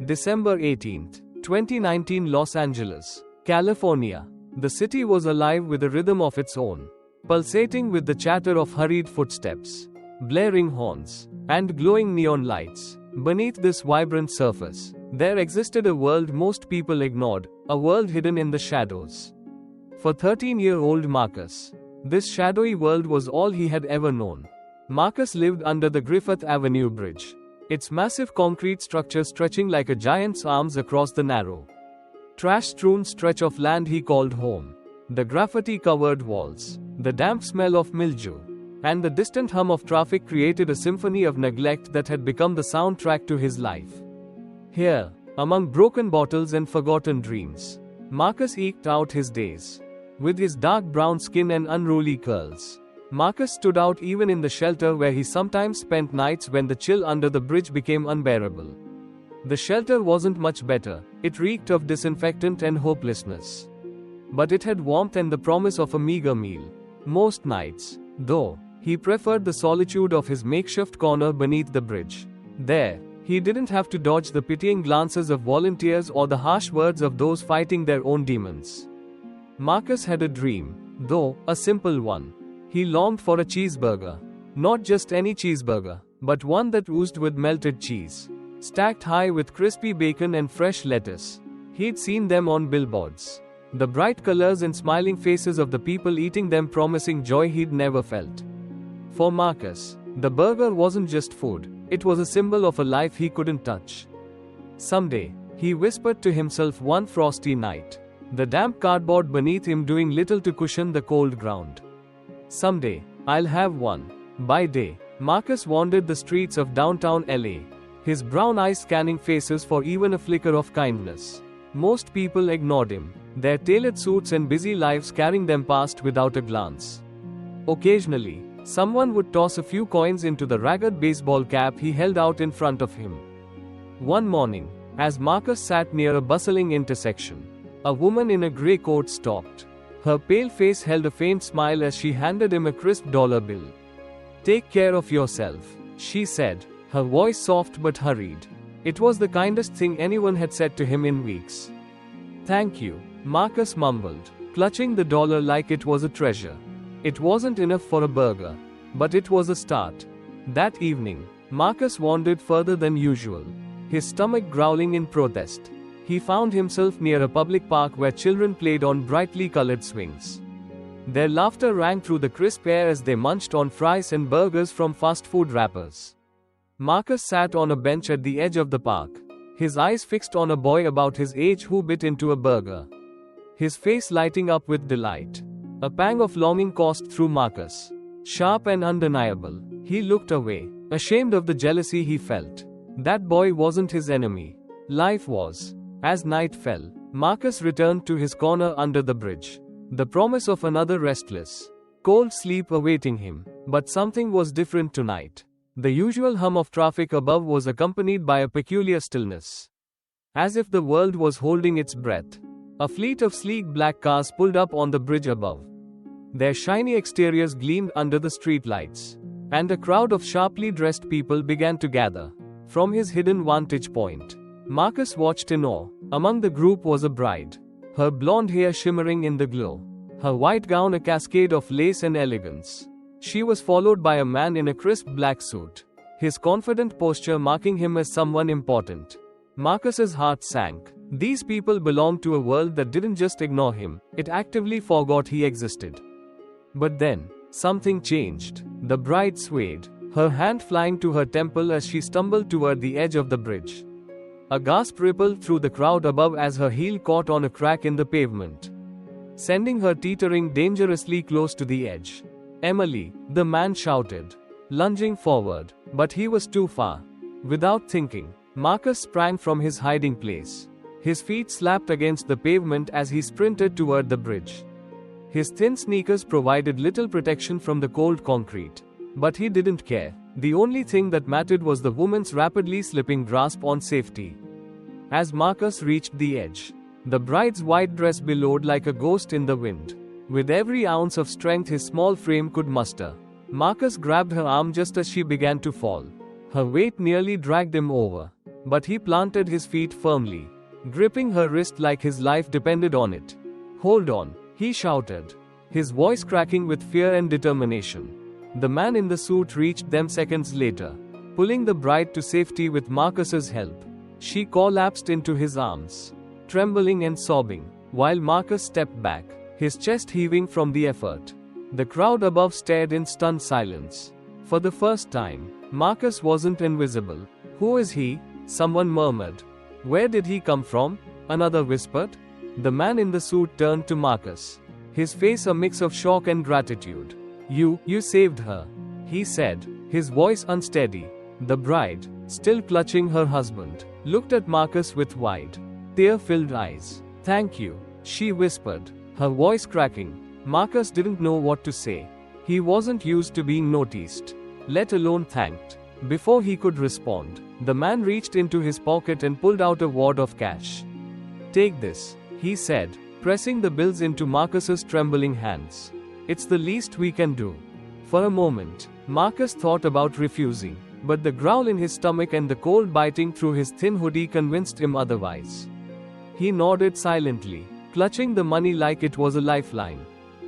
December 18, 2019, Los Angeles, California. The city was alive with a rhythm of its own, pulsating with the chatter of hurried footsteps, blaring horns, and glowing neon lights. Beneath this vibrant surface, there existed a world most people ignored, a world hidden in the shadows. For 13-year-old Marcus, this shadowy world was all he had ever known. Marcus lived under the Griffith Avenue Bridge, its massive concrete structure stretching like a giant's arms across the narrow, trash-strewn stretch of land he called home. The graffiti-covered walls, the damp smell of mildew, and the distant hum of traffic created a symphony of neglect that had become the soundtrack to his life. Here, among broken bottles and forgotten dreams, Marcus eked out his days. With his dark brown skin and unruly curls, Marcus stood out even in the shelter where he sometimes spent nights when the chill under the bridge became unbearable. The shelter wasn't much better, it reeked of disinfectant and hopelessness. But it had warmth and the promise of a meager meal. Most nights, though, he preferred the solitude of his makeshift corner beneath the bridge. There, he didn't have to dodge the pitying glances of volunteers or the harsh words of those fighting their own demons. Marcus had a dream, though, a simple one. He longed for a cheeseburger. Not just any cheeseburger, but one that oozed with melted cheese, stacked high with crispy bacon and fresh lettuce. He'd seen them on billboards. The bright colors and smiling faces of the people eating them promising joy he'd never felt. For Marcus, the burger wasn't just food, it was a symbol of a life he couldn't touch. Someday, he whispered to himself one frosty night, the damp cardboard beneath him doing little to cushion the cold ground. Someday, I'll have one. By day, Marcus wandered the streets of downtown LA, his brown eyes scanning faces for even a flicker of kindness. Most people ignored him, their tailored suits and busy lives carrying them past without a glance. Occasionally, someone would toss a few coins into the ragged baseball cap he held out in front of him. One morning, as Marcus sat near a bustling intersection, a woman in a gray coat stopped. Her pale face held a faint smile as she handed him a crisp dollar bill. "Take care of yourself," she said, her voice soft but hurried. It was the kindest thing anyone had said to him in weeks. "Thank you," Marcus mumbled, clutching the dollar like it was a treasure. It wasn't enough for a burger, but it was a start. That evening, Marcus wandered further than usual, his stomach growling in protest. He found himself near a public park where children played on brightly colored swings. Their laughter rang through the crisp air as they munched on fries and burgers from fast food wrappers. Marcus sat on a bench at the edge of the park, his eyes fixed on a boy about his age who bit into a burger, his face lighting up with delight. A pang of longing coursed through Marcus, sharp and undeniable. He looked away, ashamed of the jealousy he felt. That boy wasn't his enemy. Life was. As night fell, Marcus returned to his corner under the bridge, the promise of another restless, cold sleep awaiting him. But something was different tonight. The usual hum of traffic above was accompanied by a peculiar stillness. As if the world was holding its breath, a fleet of sleek black cars pulled up on the bridge above. Their shiny exteriors gleamed under the streetlights, and a crowd of sharply dressed people began to gather. From his hidden vantage point, Marcus watched in awe. Among the group was a bride, her blonde hair shimmering in the glow, her white gown a cascade of lace and elegance. She was followed by a man in a crisp black suit, his confident posture marking him as someone important. Marcus's heart sank. These people belonged to a world that didn't just ignore him, it actively forgot he existed. But then, something changed. The bride swayed, her hand flying to her temple as she stumbled toward the edge of the bridge. A gasp rippled through the crowd above as her heel caught on a crack in the pavement, sending her teetering dangerously close to the edge. "Emily," the man shouted, lunging forward, but he was too far. Without thinking, Marcus sprang from his hiding place. His feet slapped against the pavement as he sprinted toward the bridge. His thin sneakers provided little protection from the cold concrete, but he didn't care. The only thing that mattered was the woman's rapidly slipping grasp on safety. As Marcus reached the edge, the bride's white dress billowed like a ghost in the wind. With every ounce of strength his small frame could muster, Marcus grabbed her arm just as she began to fall. Her weight nearly dragged him over. but he planted his feet firmly, gripping her wrist like his life depended on it. "Hold on," he shouted, his voice cracking with fear and determination. The man in the suit reached them seconds later, pulling the bride to safety with Marcus's help. She collapsed into his arms, trembling and sobbing, while Marcus stepped back, his chest heaving from the effort. The crowd above stared in stunned silence. For the first time, Marcus wasn't invisible. "Who is he?" someone murmured. "Where did he come from?" another whispered. The man in the suit turned to Marcus, his face a mix of shock and gratitude. You saved her," he said, his voice unsteady. The bride, still clutching her husband, looked at Marcus with wide, tear-filled eyes. "Thank you," she whispered, her voice cracking. Marcus didn't know what to say. He wasn't used to being noticed, let alone thanked. Before he could respond, the man reached into his pocket and pulled out a wad of cash. "Take this," he said, pressing the bills into Marcus's trembling hands. "It's the least we can do." For a moment, Marcus thought about refusing, but the growl in his stomach and the cold biting through his thin hoodie convinced him otherwise. He nodded silently, clutching the money like it was a lifeline.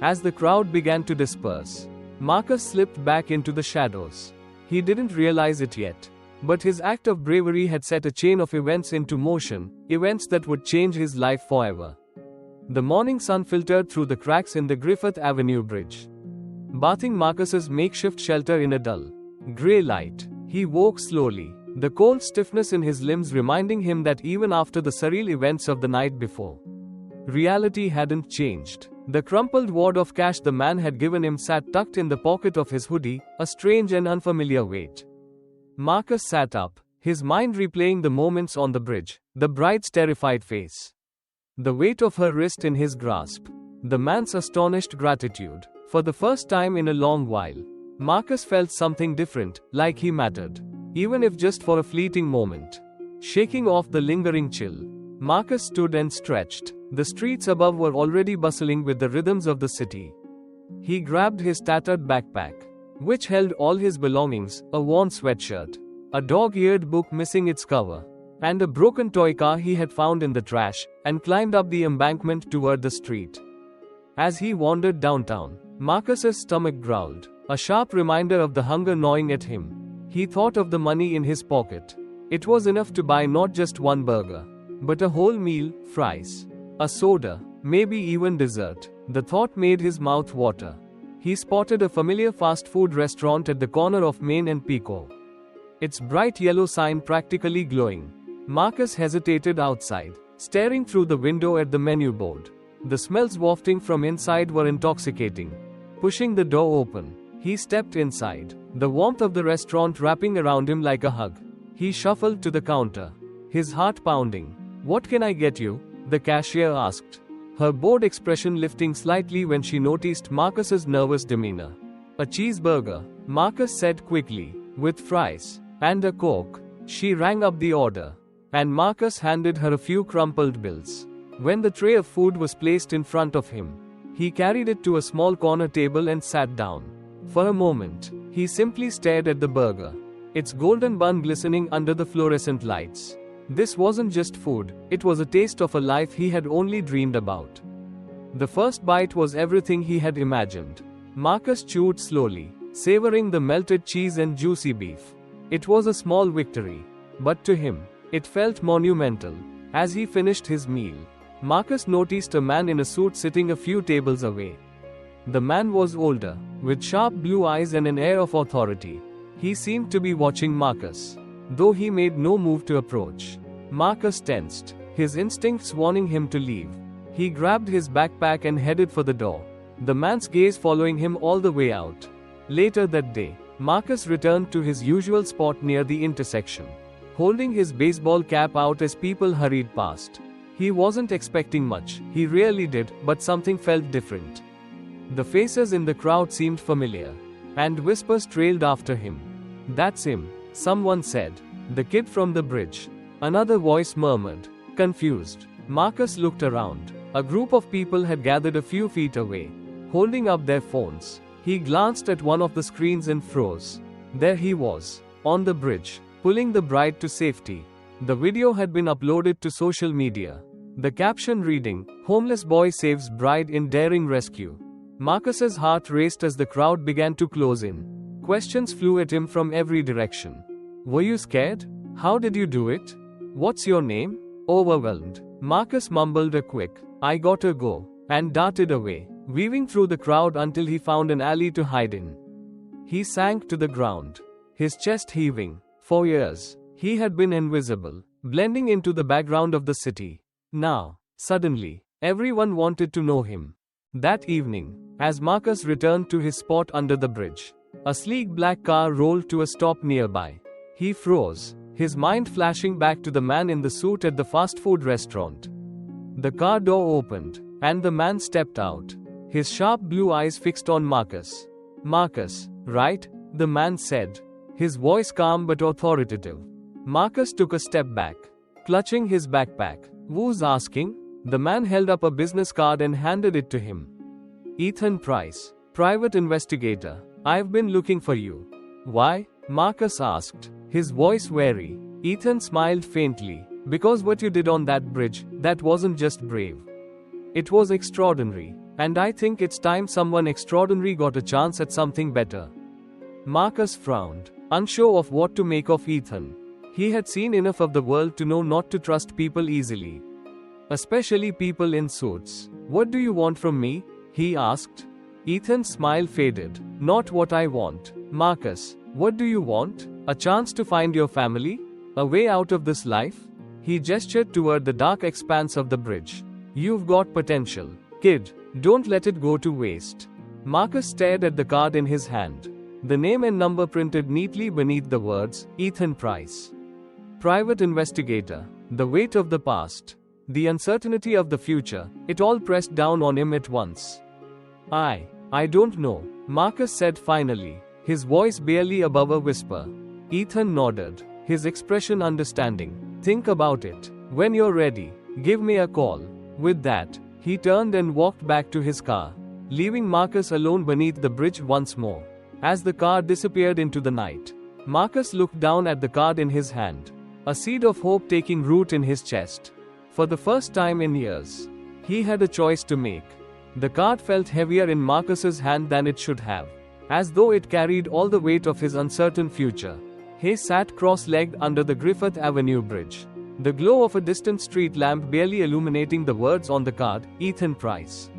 As the crowd began to disperse, Marcus slipped back into the shadows. He didn't realize it yet, but his act of bravery had set a chain of events into motion, events that would change his life forever. The morning sun filtered through the cracks in the Griffith Avenue bridge, bathing Marcus's makeshift shelter in a dull, grey light. He woke slowly, the cold stiffness in his limbs reminding him that even after the surreal events of the night before, reality hadn't changed. The crumpled wad of cash the man had given him sat tucked in the pocket of his hoodie, a strange and unfamiliar weight. Marcus sat up, his mind replaying the moments on the bridge, the bride's terrified face, the weight of her wrist in his grasp, the man's astonished gratitude. For the first time in a long while, Marcus felt something different, like he mattered, even if just for a fleeting moment. Shaking off the lingering chill, Marcus stood and stretched. The streets above were already bustling with the rhythms of the city. He grabbed his tattered backpack, which held all his belongings, a worn sweatshirt, a dog-eared book missing its cover, and a broken toy car he had found in the trash, and climbed up the embankment toward the street. As he wandered downtown, Marcus's stomach growled, a sharp reminder of the hunger gnawing at him. He thought of the money in his pocket. It was enough to buy not just one burger, but a whole meal, fries, a soda, maybe even dessert. The thought made his mouth water. He spotted a familiar fast food restaurant at the corner of Main and Pico, its bright yellow sign practically glowing. Marcus hesitated outside, staring through the window at the menu board. The smells wafting from inside were intoxicating. Pushing the door open, he stepped inside, the warmth of the restaurant wrapping around him like a hug. He shuffled to the counter, his heart pounding. "What can I get you?" the cashier asked, her bored expression lifting slightly when she noticed Marcus's nervous demeanor. "A cheeseburger," Marcus said quickly, "with fries, and a Coke." She rang up the order, and Marcus handed her a few crumpled bills. When the tray of food was placed in front of him, he carried it to a small corner table and sat down. For a moment, he simply stared at the burger, its golden bun glistening under the fluorescent lights. This wasn't just food, it was a taste of a life he had only dreamed about. The first bite was everything he had imagined. Marcus chewed slowly, savoring the melted cheese and juicy beef. It was a small victory, but to him, it felt monumental. As he finished his meal, Marcus noticed a man in a suit sitting a few tables away. The man was older, with sharp blue eyes and an air of authority. He seemed to be watching Marcus, though he made no move to approach. Marcus tensed, his instincts warning him to leave. He grabbed his backpack and headed for the door, the man's gaze following him all the way out. Later that day, Marcus returned to his usual spot near the intersection, holding his baseball cap out as people hurried past. He wasn't expecting much, he really did, but something felt different. The faces in the crowd seemed familiar, and whispers trailed after him. "That's him," someone said. "The kid from the bridge." Another voice murmured, confused. Marcus looked around. A group of people had gathered a few feet away, holding up their phones. He glanced at one of the screens and froze. There he was, on the bridge, pulling the bride to safety. The video had been uploaded to social media. The caption reading, "Homeless boy saves bride in daring rescue." Marcus's heart raced as the crowd began to close in. Questions flew at him from every direction. Were you scared? How did you do it? What's your name? Overwhelmed, Marcus mumbled a quick, "I gotta go," and darted away, weaving through the crowd until he found an alley to hide in. He sank to the ground, his chest heaving. For years, he had been invisible, blending into the background of the city. Now, suddenly, everyone wanted to know him. That evening, as Marcus returned to his spot under the bridge, a sleek black car rolled to a stop nearby. He froze, his mind flashing back to the man in the suit at the fast food restaurant. The car door opened, and the man stepped out, his sharp blue eyes fixed on Marcus. "Marcus, right?" the man said, his voice calm but authoritative. Marcus took a step back, clutching his backpack. "Who's asking?" The man held up a business card and handed it to him. "Ethan Price, private investigator. I've been looking for you." "Why?" Marcus asked, his voice wary. Ethan smiled faintly. "Because what you did on that bridge, that wasn't just brave. It was extraordinary. And I think it's time someone extraordinary got a chance at something better." Marcus frowned, unsure of what to make of Ethan. He had seen enough of the world to know not to trust people easily, especially people in suits. "What do you want from me?" he asked. Ethan's smile faded. "Not what I want." "Marcus, what do you want? A chance to find your family? A way out of this life?" He gestured toward the dark expanse of the bridge. "You've got potential, kid. Don't let it go to waste." Marcus stared at the card in his hand. The name and number printed neatly beneath the words, "Ethan Price. Private investigator." The weight of the past, the uncertainty of the future, it all pressed down on him at once. I don't know," Marcus said finally, his voice barely above a whisper. Ethan nodded, his expression understanding. "Think about it. When you're ready, give me a call." With that, he turned and walked back to his car, leaving Marcus alone beneath the bridge once more. As the car disappeared into the night, Marcus looked down at the card in his hand, a seed of hope taking root in his chest. For the first time in years, he had a choice to make. The card felt heavier in Marcus's hand than it should have, as though it carried all the weight of his uncertain future. He sat cross-legged under the Griffith Avenue bridge, the glow of a distant street lamp barely illuminating the words on the card, "Ethan Price.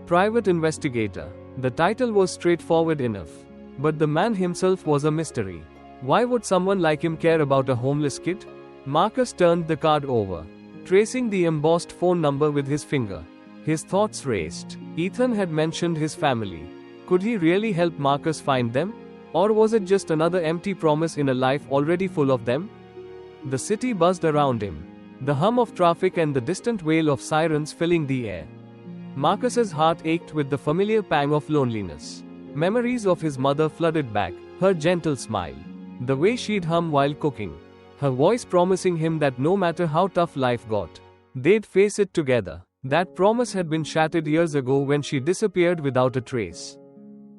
Private investigator." The title was straightforward enough, but the man himself was a mystery. Why would someone like him care about a homeless kid? Marcus turned the card over, tracing the embossed phone number with his finger. His thoughts raced. Ethan had mentioned his family. Could he really help Marcus find them? Or was it just another empty promise in a life already full of them? The city buzzed around him, the hum of traffic and the distant wail of sirens filling the air. Marcus's heart ached with the familiar pang of loneliness. Memories of his mother flooded back, her gentle smile, the way she'd hum while cooking, her voice promising him that no matter how tough life got, they'd face it together. That promise had been shattered years ago when she disappeared without a trace.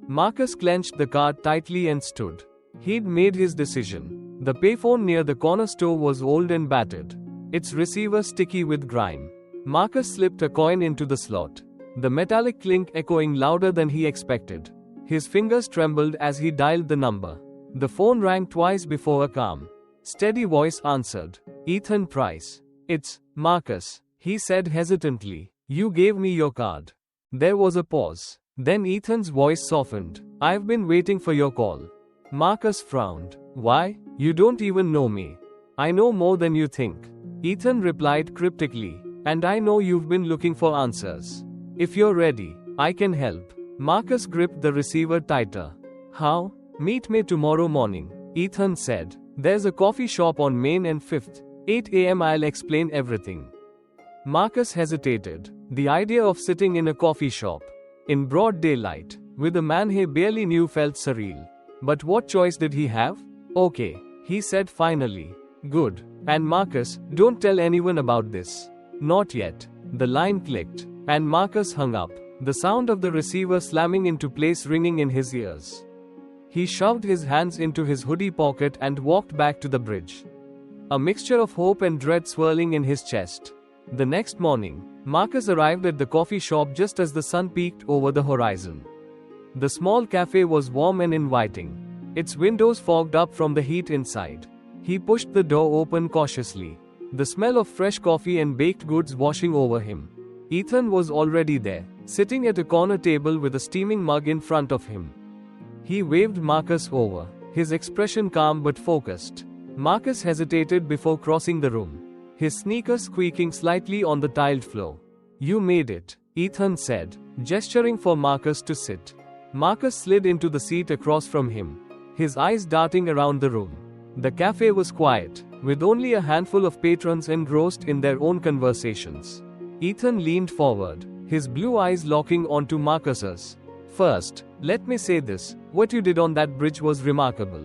Marcus clenched the card tightly and stood. He'd made his decision. The payphone near the corner store was old and battered, its receiver sticky with grime. Marcus slipped a coin into the slot, the metallic clink echoing louder than he expected. His fingers trembled as he dialed the number. The phone rang twice before a calm, steady voice answered. "Ethan Price. It's Marcus," he said hesitantly. "You gave me your card." There was a pause. Then Ethan's voice softened. "I've been waiting for your call." Marcus frowned. "Why? You don't even know me." "I know more than you think," Ethan replied cryptically. "And I know you've been looking for answers. If you're ready, I can help." Marcus gripped the receiver tighter. "How?" "Meet me tomorrow morning," Ethan said. "There's a coffee shop on Main and 5th, 8 a.m. I'll explain everything." Marcus hesitated. The idea of sitting in a coffee shop, in broad daylight, with a man he barely knew felt surreal. But what choice did he have? "Okay," he said finally. "Good. And Marcus, don't tell anyone about this." "Not yet." The line clicked, and Marcus hung up, the sound of the receiver slamming into place ringing in his ears. He shoved his hands into his hoodie pocket and walked back to the bridge. a mixture of hope and dread swirling in his chest. The next morning, Marcus arrived at the coffee shop just as the sun peeked over the horizon. The small cafe was warm and inviting, its windows fogged up from the heat inside. He pushed the door open cautiously, the smell of fresh coffee and baked goods washing over him. Ethan was already there, sitting at a corner table with a steaming mug in front of him. He waved Marcus over, his expression calm but focused. Marcus hesitated before crossing the room, his sneakers squeaking slightly on the tiled floor. "You made it," Ethan said, gesturing for Marcus to sit. Marcus slid into the seat across from him, his eyes darting around the room. The cafe was quiet, with only a handful of patrons engrossed in their own conversations. Ethan leaned forward, his blue eyes locking onto Marcus's. "First, let me say this, what you did on that bridge was remarkable.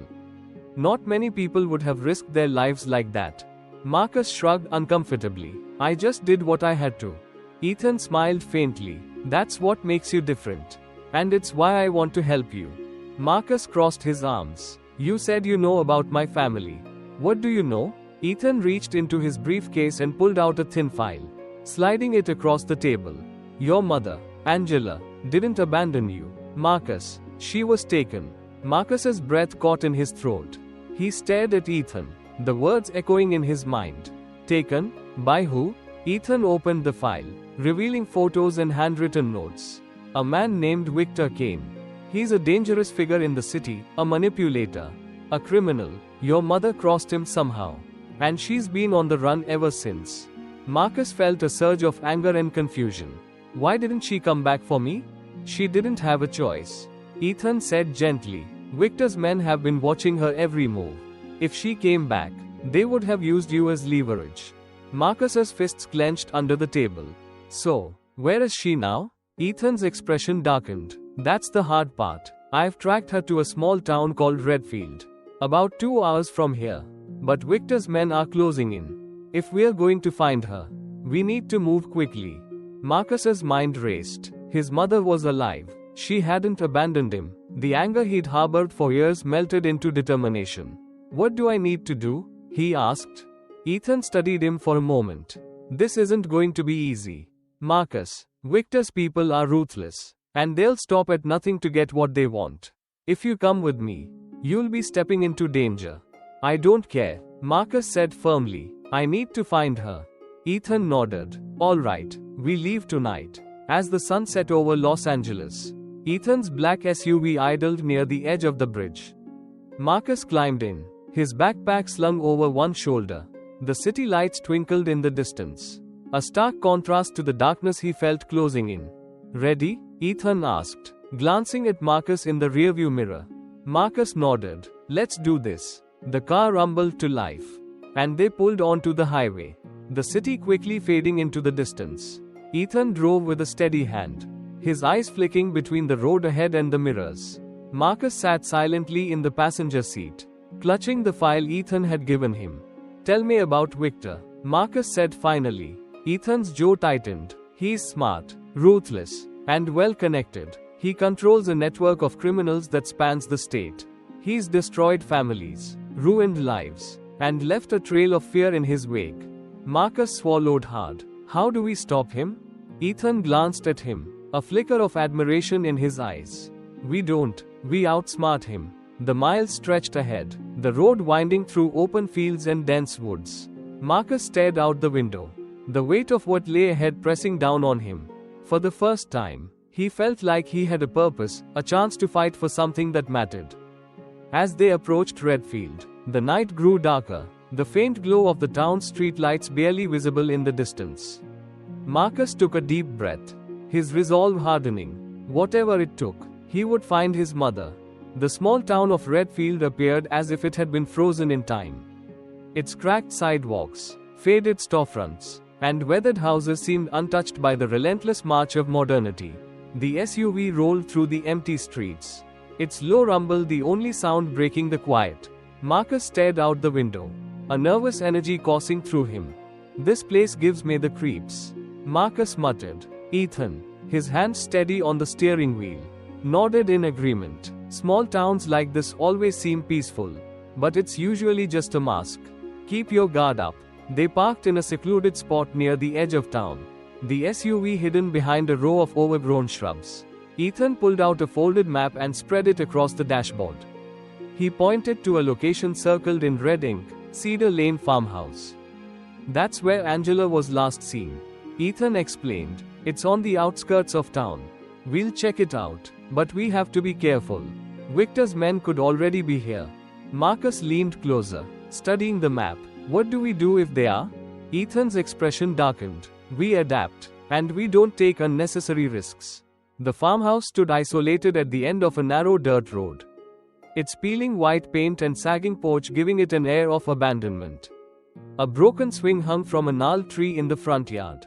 Not many people would have risked their lives like that." Marcus shrugged uncomfortably. "I just did what I had to." Ethan smiled faintly. "That's what makes you different. And it's why I want to help you." Marcus crossed his arms. "You said you know about my family. What do you know?" Ethan reached into his briefcase and pulled out a thin file, sliding it across the table. "Your mother, Angela, didn't abandon you, Marcus. She was taken." Marcus's breath caught in his throat. He stared at Ethan, the words echoing in his mind. "Taken? By who?" Ethan opened the file, revealing photos and handwritten notes. "A man named Victor Kane. He's a dangerous figure in the city, a manipulator, a criminal. Your mother crossed him somehow, and she's been on the run ever since." Marcus felt a surge of anger and confusion. "Why didn't she come back for me?" "She didn't have a choice," Ethan said gently. "Victor's men have been watching her every move. If she came back, they would have used you as leverage." Marcus's fists clenched under the table. "So, where is she now?" Ethan's expression darkened. "That's the hard part. I've tracked her to a small town called Redfield, about 2 hours from here. But Victor's men are closing in. If we're going to find her, we need to move quickly." Marcus's mind raced. His mother was alive. She hadn't abandoned him. The anger he'd harbored for years melted into determination. "What do I need to do?" he asked. Ethan studied him for a moment. "This isn't going to be easy, Marcus. Victor's people are ruthless, and they'll stop at nothing to get what they want. If you come with me, you'll be stepping into danger." "I don't care," Marcus said firmly. "I need to find her." Ethan nodded. "All right, we leave tonight." As the sun set over Los Angeles, Ethan's black SUV idled near the edge of the bridge. Marcus climbed in, his backpack slung over one shoulder. The city lights twinkled in the distance, a stark contrast to the darkness he felt closing in. "Ready?" Ethan asked, glancing at Marcus in the rearview mirror. Marcus nodded. "Let's do this." The car rumbled to life, and they pulled onto the highway, the city quickly fading into the distance. Ethan drove with a steady hand, his eyes flicking between the road ahead and the mirrors. Marcus sat silently in the passenger seat, clutching the file Ethan had given him. "Tell me about Victor," Marcus said finally. Ethan's jaw tightened. "He's smart, ruthless, and well-connected. He controls a network of criminals that spans the state. He's destroyed families, ruined lives, and left a trail of fear in his wake." Marcus swallowed hard. "How do we stop him?" Ethan glanced at him, a flicker of admiration in his eyes. "We don't. We outsmart him." The miles stretched ahead, the road winding through open fields and dense woods. Marcus stared out the window, the weight of what lay ahead pressing down on him. For the first time, he felt like he had a purpose, a chance to fight for something that mattered. As they approached Redfield, the night grew darker, the faint glow of the town's streetlights barely visible in the distance. Marcus took a deep breath, his resolve hardening. Whatever it took, he would find his mother. The small town of Redfield appeared as if it had been frozen in time. Its cracked sidewalks, faded storefronts, and weathered houses seemed untouched by the relentless march of modernity. The SUV rolled through the empty streets, its low rumble the only sound breaking the quiet. Marcus stared out the window, a nervous energy coursing through him. "This place gives me the creeps," Marcus muttered. Ethan, his hands steady on the steering wheel, nodded in agreement. "Small towns like this always seem peaceful, but it's usually just a mask." Keep your guard up. They parked in a secluded spot near the edge of town, the SUV hidden behind a row of overgrown shrubs. Ethan pulled out a folded map and spread it across the dashboard. He pointed to a location circled in red ink, Cedar Lane Farmhouse. That's where Angela was last seen. Ethan explained. It's on the outskirts of town. We'll check it out, but we have to be careful. Victor's men could already be here. Marcus leaned closer, studying the map. What do we do if they are? Ethan's expression darkened. We adapt, and we don't take unnecessary risks. The farmhouse stood isolated at the end of a narrow dirt road, its peeling white paint and sagging porch giving it an air of abandonment. A broken swing hung from a gnarled tree in the front yard,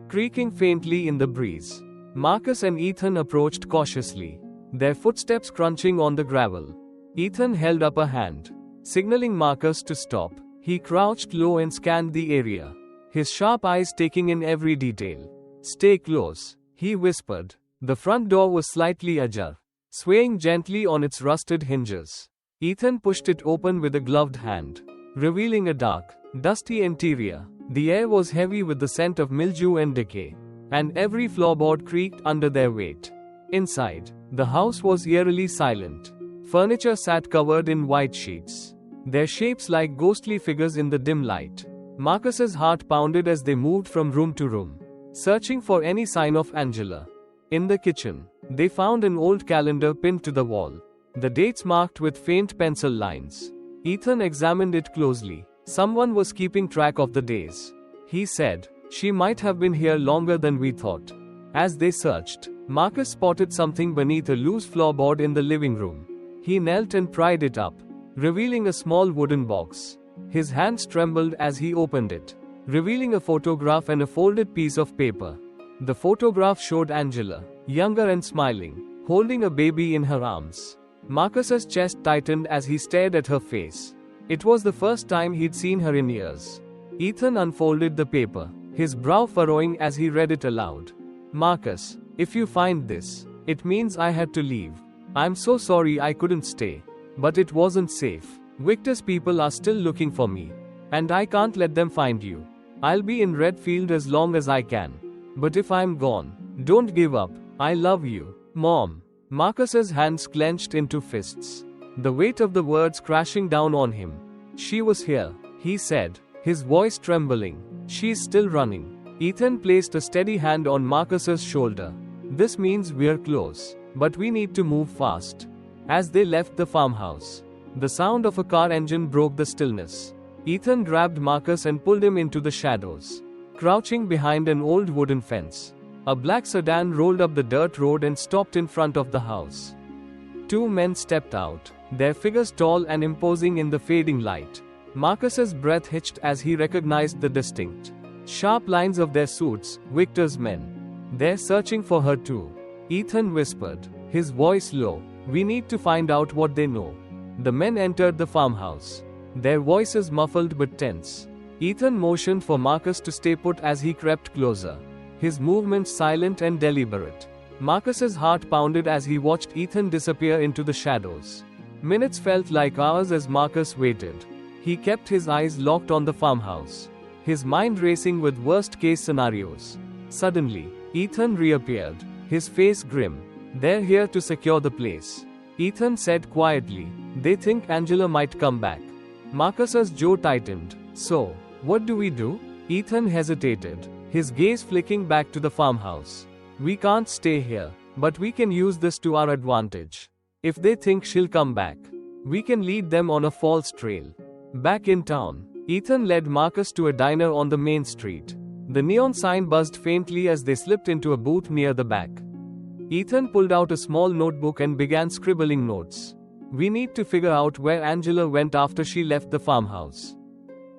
creaking faintly in the breeze. Marcus and Ethan approached cautiously, their footsteps crunching on the gravel. Ethan held up a hand, signaling Marcus to stop. He crouched low and scanned the area, his sharp eyes taking in every detail. Stay close, he whispered. The front door was slightly ajar, swaying gently on its rusted hinges. Ethan pushed it open with a gloved hand, revealing a dark, dusty interior. The air was heavy with the scent of mildew and decay, and every floorboard creaked under their weight. Inside, the house was eerily silent. Furniture sat covered in white sheets, their shapes like ghostly figures in the dim light. Marcus's heart pounded as they moved from room to room, searching for any sign of Angela. In the kitchen, they found an old calendar pinned to the wall, the dates marked with faint pencil lines. Ethan examined it closely. Someone was keeping track of the days, he said. She might have been here longer than we thought. As they searched, Marcus spotted something beneath a loose floorboard in the living room. He knelt and pried it up, revealing a small wooden box. His hands trembled as he opened it, revealing a photograph and a folded piece of paper. The photograph showed Angela, younger and smiling, holding a baby in her arms. Marcus's chest tightened as he stared at her face. It was the first time he'd seen her in years. Ethan unfolded the paper, his brow furrowing as he read it aloud. Marcus, if you find this, it means I had to leave. I'm so sorry I couldn't stay. But it wasn't safe. Victor's people are still looking for me, and I can't let them find you. I'll be in Redfield as long as I can. But if I'm gone, don't give up. I love you, Mom. Marcus's hands clenched into fists, the weight of the words crashing down on him. She was here, he said, his voice trembling. She's still running. Ethan placed a steady hand on Marcus's shoulder. This means we're close, but we need to move fast. As they left the farmhouse, the sound of a car engine broke the stillness. Ethan grabbed Marcus and pulled him into the shadows, crouching behind an old wooden fence. A black sedan rolled up the dirt road and stopped in front of the house. Two men stepped out, their figures tall and imposing in the fading light. Marcus's breath hitched as he recognized the distinct, sharp lines of their suits, Victor's men. They're searching for her too, Ethan whispered, his voice low. We need to find out what they know. The men entered the farmhouse, their voices muffled but tense. Ethan motioned for Marcus to stay put as he crept closer, his movements silent and deliberate. Marcus's heart pounded as he watched Ethan disappear into the shadows. Minutes felt like hours as Marcus waited. He kept his eyes locked on the farmhouse, his mind racing with worst-case scenarios. Suddenly, Ethan reappeared, his face grim. They're here to secure the place, Ethan said quietly. They think Angela might come back. Marcus's jaw tightened. So, what do we do? Ethan hesitated, his gaze flicking back to the farmhouse. We can't stay here, but we can use this to our advantage. If they think she'll come back, we can lead them on a false trail. Back in town, Ethan led Marcus to a diner on the main street. The neon sign buzzed faintly as they slipped into a booth near the back. Ethan pulled out a small notebook and began scribbling notes. We need to figure out where Angela went after she left the farmhouse,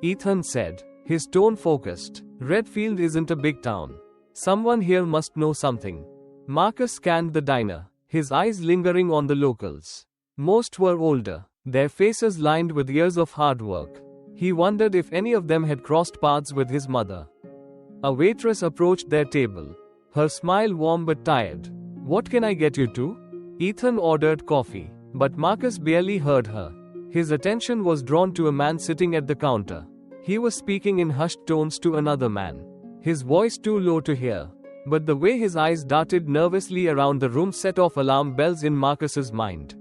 Ethan said, his tone focused. Redfield isn't a big town. Someone here must know something. Marcus scanned the diner, his eyes lingering on the locals. Most were older, their faces lined with years of hard work. He wondered if any of them had crossed paths with his mother. A waitress approached their table, her smile warm but tired. What can I get you to? Ethan ordered coffee, but Marcus barely heard her. His attention was drawn to a man sitting at the counter. He was speaking in hushed tones to another man, his voice too low to hear. But the way his eyes darted nervously around the room set off alarm bells in Marcus's mind.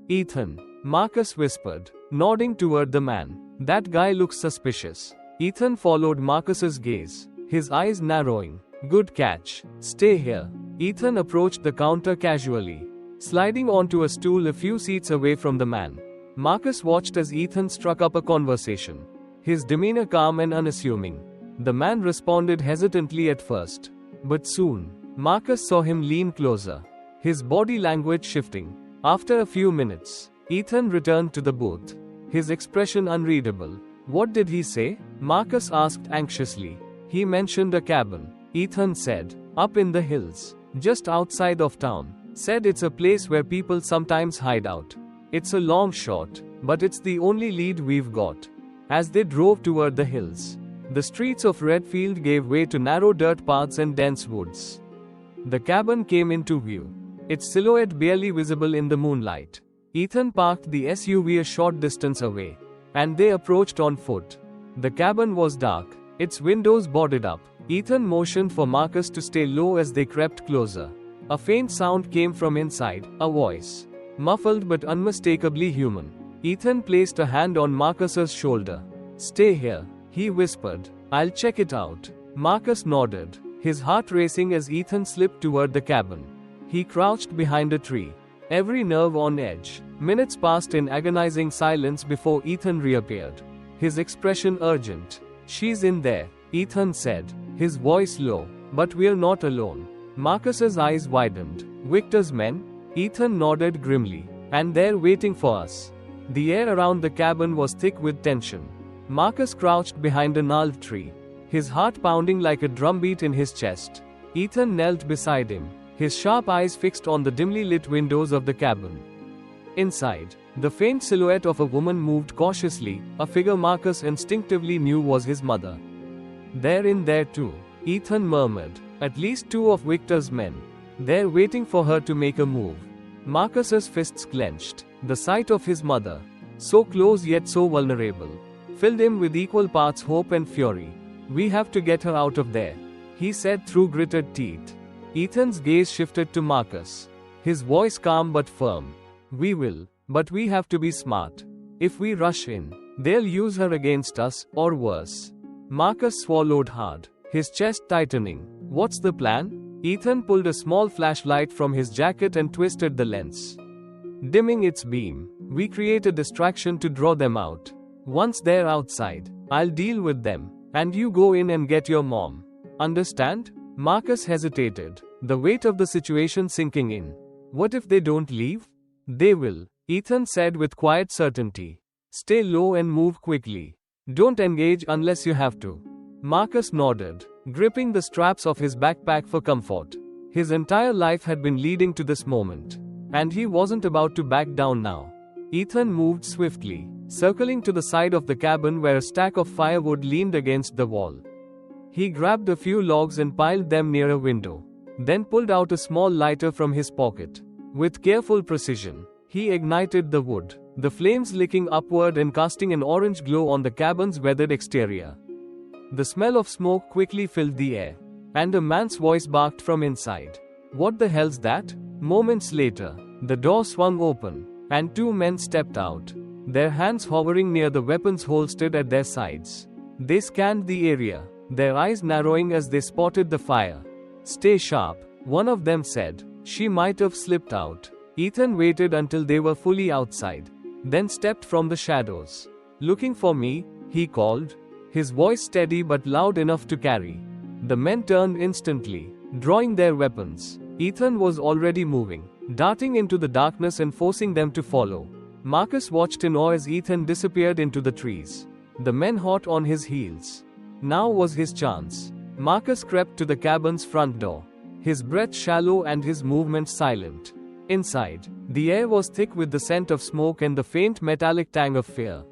"Ethan," Marcus whispered, nodding toward the man. "That guy looks suspicious." Ethan followed Marcus's gaze, his eyes narrowing. "Good catch. Stay here." Ethan approached the counter casually, sliding onto a stool a few seats away from the man. Marcus watched as Ethan struck up a conversation, his demeanor calm and unassuming. The man responded hesitantly at first, but soon, Marcus saw him lean closer, his body language shifting. After a few minutes, Ethan returned to the booth, his expression unreadable. "What did he say?" Marcus asked anxiously. "He mentioned a cabin," Ethan said, "up in the hills, just outside of town. Said it's a place where people sometimes hide out. It's a long shot, but it's the only lead we've got." As they drove toward the hills, the streets of Redfield gave way to narrow dirt paths and dense woods. The cabin came into view, its silhouette barely visible in the moonlight. Ethan parked the SUV a short distance away, and they approached on foot. The cabin was dark, its windows boarded up. Ethan motioned for Marcus to stay low as they crept closer. A faint sound came from inside, a voice, muffled but unmistakably human. Ethan placed a hand on Marcus's shoulder. "Stay here," he whispered. "I'll check it out." Marcus nodded, his heart racing as Ethan slipped toward the cabin. He crouched behind a tree, every nerve on edge. Minutes passed in agonizing silence before Ethan reappeared, his expression urgent. "She's in there," Ethan said, his voice low. "But we're not alone." Marcus's eyes widened. "Victor's men?" Ethan nodded grimly. "And they're waiting for us." The air around the cabin was thick with tension. Marcus crouched behind a gnarled tree, his heart pounding like a drumbeat in his chest. Ethan knelt beside him, his sharp eyes fixed on the dimly lit windows of the cabin. Inside, the faint silhouette of a woman moved cautiously, a figure Marcus instinctively knew was his mother. "They're in there too," Ethan murmured. "At least two of Victor's men. They're waiting for her to make a move." Marcus's fists clenched. The sight of his mother, so close yet so vulnerable, filled him with equal parts hope and fury. "We have to get her out of there," he said through gritted teeth. Ethan's gaze shifted to Marcus, his voice calm but firm. "We will, but we have to be smart. If we rush in, they'll use her against us, or worse." Marcus swallowed hard, his chest tightening. "What's the plan?" Ethan pulled a small flashlight from his jacket and twisted the lens, dimming its beam. "We create a distraction to draw them out. Once they're outside, I'll deal with them, and you go in and get your mom. Understand?" Marcus hesitated, the weight of the situation sinking in. "What if they don't leave?" "They will," Ethan said with quiet certainty. "Stay low and move quickly. Don't engage unless you have to." Marcus nodded, gripping the straps of his backpack for comfort. His entire life had been leading to this moment, and he wasn't about to back down now. Ethan moved swiftly, circling to the side of the cabin where a stack of firewood leaned against the wall. He grabbed a few logs and piled them near a window, then pulled out a small lighter from his pocket. With careful precision, he ignited the wood, the flames licking upward and casting an orange glow on the cabin's weathered exterior. The smell of smoke quickly filled the air, and a man's voice barked from inside. "What the hell's that?" Moments later, the door swung open, and two men stepped out, their hands hovering near the weapons holstered at their sides. They scanned the area, their eyes narrowing as they spotted the fire. "Stay sharp," one of them said. "She might have slipped out." Ethan waited until they were fully outside, then stepped from the shadows. "Looking for me?" he called, his voice steady but loud enough to carry. The men turned instantly, drawing their weapons. Ethan was already moving, darting into the darkness and forcing them to follow. Marcus watched in awe as Ethan disappeared into the trees, the men hot on his heels. Now was his chance. Marcus crept to the cabin's front door, his breath shallow and his movements silent. Inside, the air was thick with the scent of smoke and the faint metallic tang of fear.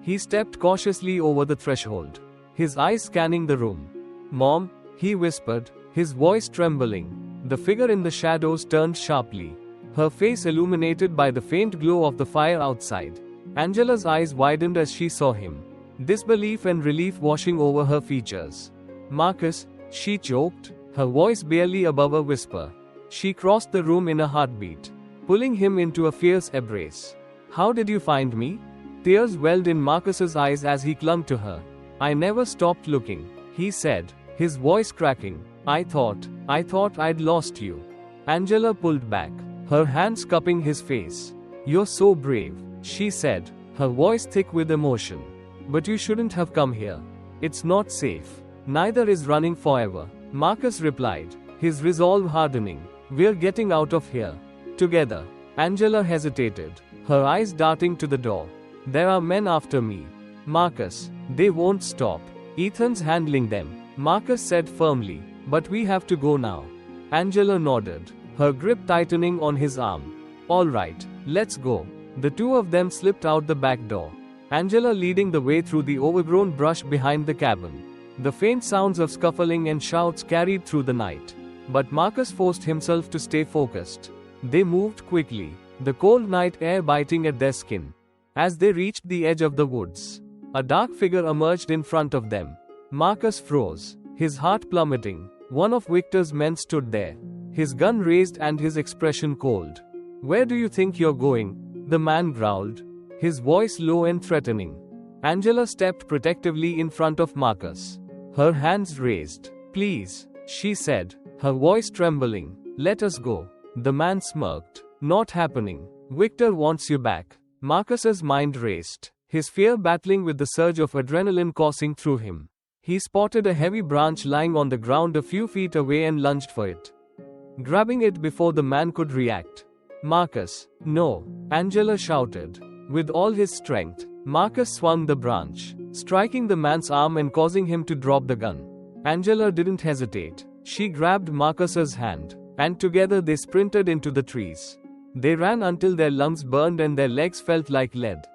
He stepped cautiously over the threshold, his eyes scanning the room. "Mom," he whispered, his voice trembling. The figure in the shadows turned sharply, her face illuminated by the faint glow of the fire outside. Angela's eyes widened as she saw him, disbelief and relief washing over her features. Marcus, she choked, her voice barely above a whisper. She crossed the room in a heartbeat, pulling him into a fierce embrace. How did you find me? Tears welled in Marcus's eyes as he clung to her. I never stopped looking, he said, his voice cracking. I thought I'd lost you. Angela pulled back, her hands cupping his face. You're so brave, she said, her voice thick with emotion. But you shouldn't have come here. It's not safe. Neither is running forever, Marcus replied, his resolve hardening. We're getting out of here. Together. Angela hesitated, her eyes darting to the door. There are men after me. Marcus, they won't stop. Ethan's handling them, Marcus said firmly. But we have to go now. Angela nodded, her grip tightening on his arm. All right, let's go. The two of them slipped out the back door, Angela leading the way through the overgrown brush behind the cabin. The faint sounds of scuffling and shouts carried through the night. But Marcus forced himself to stay focused. They moved quickly, the cold night air biting at their skin. As they reached the edge of the woods, a dark figure emerged in front of them. Marcus froze, his heart plummeting. One of Victor's men stood there, his gun raised and his expression cold. Where do you think you're going? The man growled, his voice low and threatening. Angela stepped protectively in front of Marcus, her hands raised. Please, she said, her voice trembling. Let us go. The man smirked. Not happening. Victor wants you back. Marcus's mind raced, his fear battling with the surge of adrenaline coursing through him. He spotted a heavy branch lying on the ground a few feet away and lunged for it, grabbing it before the man could react. Marcus, no, Angela shouted. With all his strength, Marcus swung the branch, striking the man's arm and causing him to drop the gun. Angela didn't hesitate. She grabbed Marcus's hand, and together they sprinted into the trees. They ran until their lungs burned and their legs felt like lead.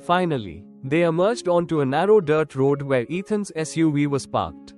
Finally, they emerged onto a narrow dirt road where Ethan's SUV was parked,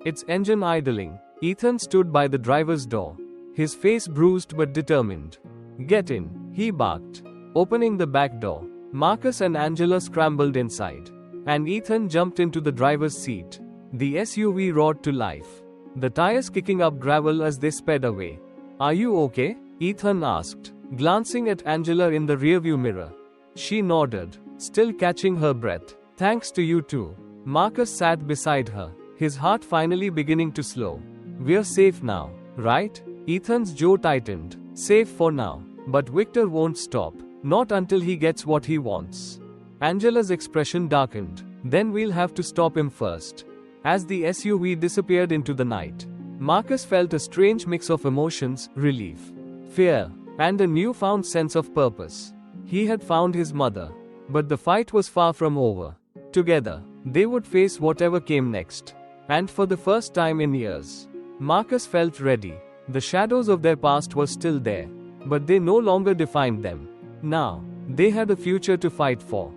its engine idling. Ethan stood by the driver's door, his face bruised but determined. Get in, he barked, opening the back door. Marcus and Angela scrambled inside, and Ethan jumped into the driver's seat. The SUV roared to life, the tires kicking up gravel as they sped away. Are you okay? Ethan asked, glancing at Angela in the rearview mirror. She nodded, still catching her breath. Thanks to you too. Marcus sat beside her, his heart finally beginning to slow. We're safe now, right? Ethan's jaw tightened. Safe for now. But Victor won't stop. Not until he gets what he wants. Angela's expression darkened. Then we'll have to stop him first. As the SUV disappeared into the night, Marcus felt a strange mix of emotions, relief, fear, and a newfound sense of purpose. He had found his mother. But the fight was far from over. Together, they would face whatever came next. And for the first time in years, Marcus felt ready. The shadows of their past were still there, but they no longer defined them. Now, they had a future to fight for.